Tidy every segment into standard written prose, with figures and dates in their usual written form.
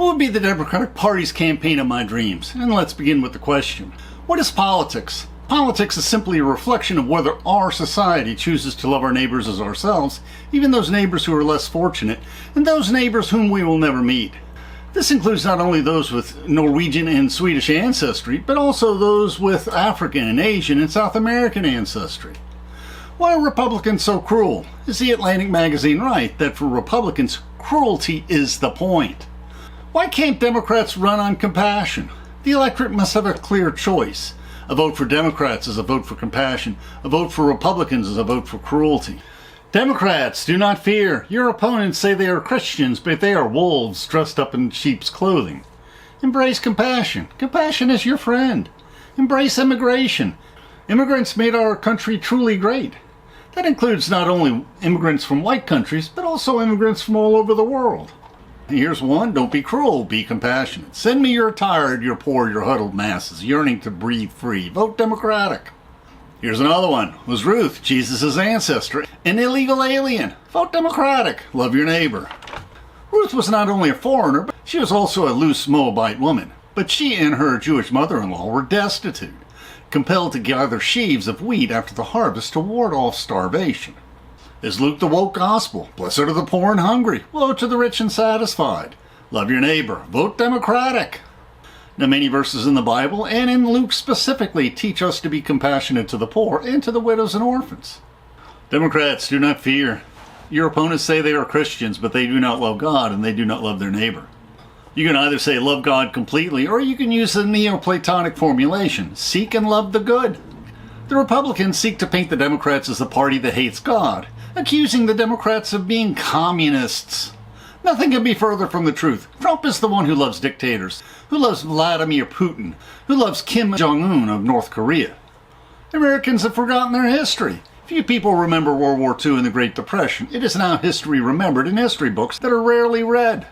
What would be the Democratic Party's campaign of my dreams? And let's begin with the question. What is politics? Politics is simply a reflection of whether our society chooses to love our neighbors as ourselves, even those neighbors who are less fortunate, and those neighbors whom we will never meet. This includes not only those with Norwegian and Swedish ancestry, but also those with African and Asian and South American ancestry. Why are Republicans so cruel? Is the Atlantic magazine right that for Republicans, cruelty is the point? Why can't Democrats run on compassion? The electorate must have a clear choice. A vote for Democrats is a vote for compassion. A vote for Republicans is a vote for cruelty. Democrats, do not fear. Your opponents say they are Christians, but they are wolves dressed up in sheep's clothing. Embrace compassion. Compassion is your friend. Embrace immigration. Immigrants made our country truly great. That includes not only immigrants from white countries, but also immigrants from all over the world. Here's one. Don't be cruel. Be compassionate. Send me your tired, your poor, your huddled masses, yearning to breathe free. Vote Democratic. Here's another one. Was Ruth, Jesus' ancestor, an illegal alien? Vote Democratic. Love your neighbor. Ruth was not only a foreigner, but she was also a loose Moabite woman. But she and her Jewish mother-in-law were destitute, compelled to gather sheaves of wheat after the harvest to ward off starvation. Is Luke the woke gospel? Blessed are the poor and hungry. Woe to the rich and satisfied. Love your neighbor. Vote Democratic. Now, many verses in the Bible, and in Luke specifically, teach us to be compassionate to the poor and to the widows and orphans. Democrats, do not fear. Your opponents say they are Christians, but they do not love God and they do not love their neighbor. You can either say love God completely, or you can use the Neoplatonic formulation, seek and love the good. The Republicans seek to paint the Democrats as the party that hates God, accusing the Democrats of being communists. Nothing can be further from the truth. Trump is the one who loves dictators, who loves Vladimir Putin, who loves Kim Jong-un of North Korea. Americans have forgotten their history. Few people remember World War II and the Great Depression. It is now history remembered in history books that are rarely read.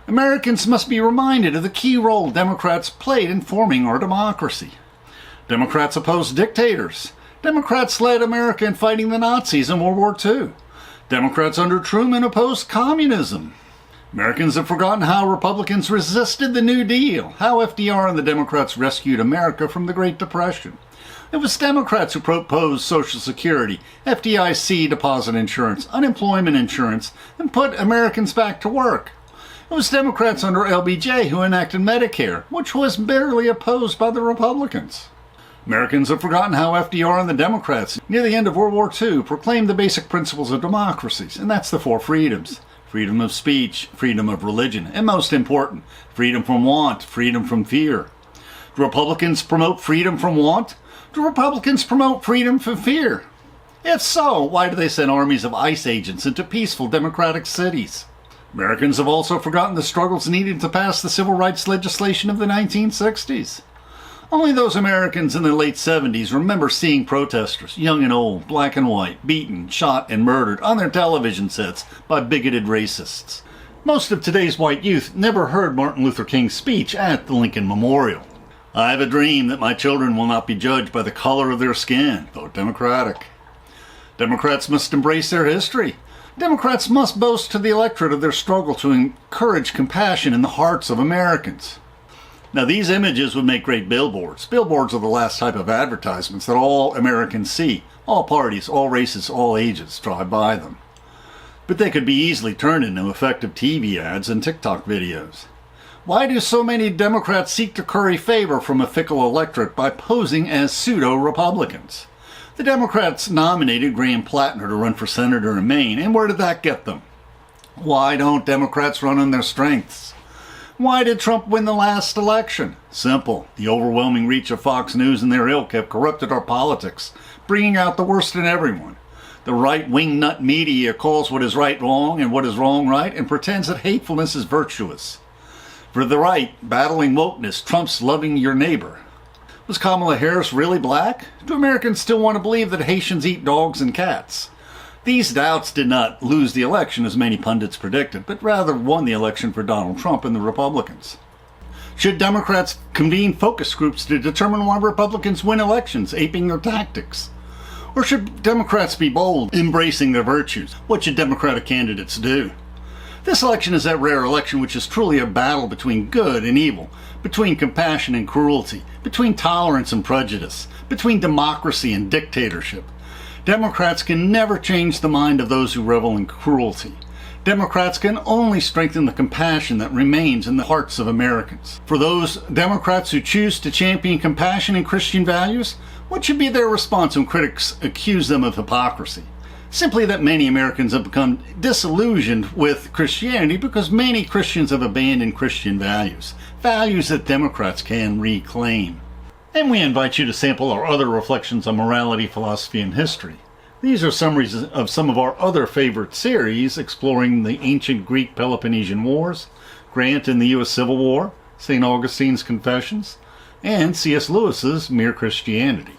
Americans must be reminded of the key role Democrats played in forming our democracy. Democrats opposed dictators. Democrats led America in fighting the Nazis in World War II. Democrats under Truman opposed communism. Americans have forgotten how Republicans resisted the New Deal, how FDR and the Democrats rescued America from the Great Depression. It was Democrats who proposed Social Security, FDIC deposit insurance, unemployment insurance, and put Americans back to work. It was Democrats under LBJ who enacted Medicare, which was barely opposed by the Republicans. Americans have forgotten how FDR and the Democrats, near the end of World War II, proclaimed the basic principles of democracies, and that's the four freedoms. Freedom of speech, freedom of religion, and most important, freedom from want, freedom from fear. Do Republicans promote freedom from want? Do Republicans promote freedom from fear? If so, why do they send armies of ICE agents into peaceful democratic cities? Americans have also forgotten the struggles needed to pass the civil rights legislation of the 1960s. Only those Americans in the late 70s remember seeing protesters, young and old, black and white, beaten, shot, and murdered on their television sets by bigoted racists. Most of today's white youth never heard Martin Luther King's speech at the Lincoln Memorial. I have a dream that my children will not be judged by the color of their skin. Vote Democratic. Democrats must embrace their history. Democrats must boast to the electorate of their struggle to encourage compassion in the hearts of Americans. Now, these images would make great billboards. Billboards are the last type of advertisements that all Americans see. All parties, all races, all ages drive by them. But they could be easily turned into effective TV ads and TikTok videos. Why do so many Democrats seek to curry favor from a fickle electorate by posing as pseudo-Republicans? The Democrats nominated Graham Plattner to run for senator in Maine, and where did that get them? Why don't Democrats run on their strengths? Why did Trump win the last election? Simple. The overwhelming reach of Fox News and their ilk have corrupted our politics, bringing out the worst in everyone. The right-wing nut media calls what is right wrong and what is wrong right and pretends that hatefulness is virtuous. For the right, battling wokeness trumps loving your neighbor. Was Kamala Harris really black? Do Americans still want to believe that Haitians eat dogs and cats? These doubts did not lose the election as many pundits predicted, but rather won the election for Donald Trump and the Republicans. Should Democrats convene focus groups to determine why Republicans win elections, aping their tactics? Or should Democrats be bold, embracing their virtues? What should Democratic candidates do? This election is that rare election which is truly a battle between good and evil, between compassion and cruelty, between tolerance and prejudice, between democracy and dictatorship. Democrats can never change the mind of those who revel in cruelty. Democrats can only strengthen the compassion that remains in the hearts of Americans. For those Democrats who choose to champion compassion and Christian values, what should be their response when critics accuse them of hypocrisy? Simply that many Americans have become disillusioned with Christianity because many Christians have abandoned Christian values, values that Democrats can reclaim. And we invite you to sample our other reflections on morality, philosophy, and history. These are summaries of some of our other favorite series, exploring the ancient Greek Peloponnesian Wars, Grant and the U.S. Civil War, St. Augustine's Confessions, and C.S. Lewis's Mere Christianity.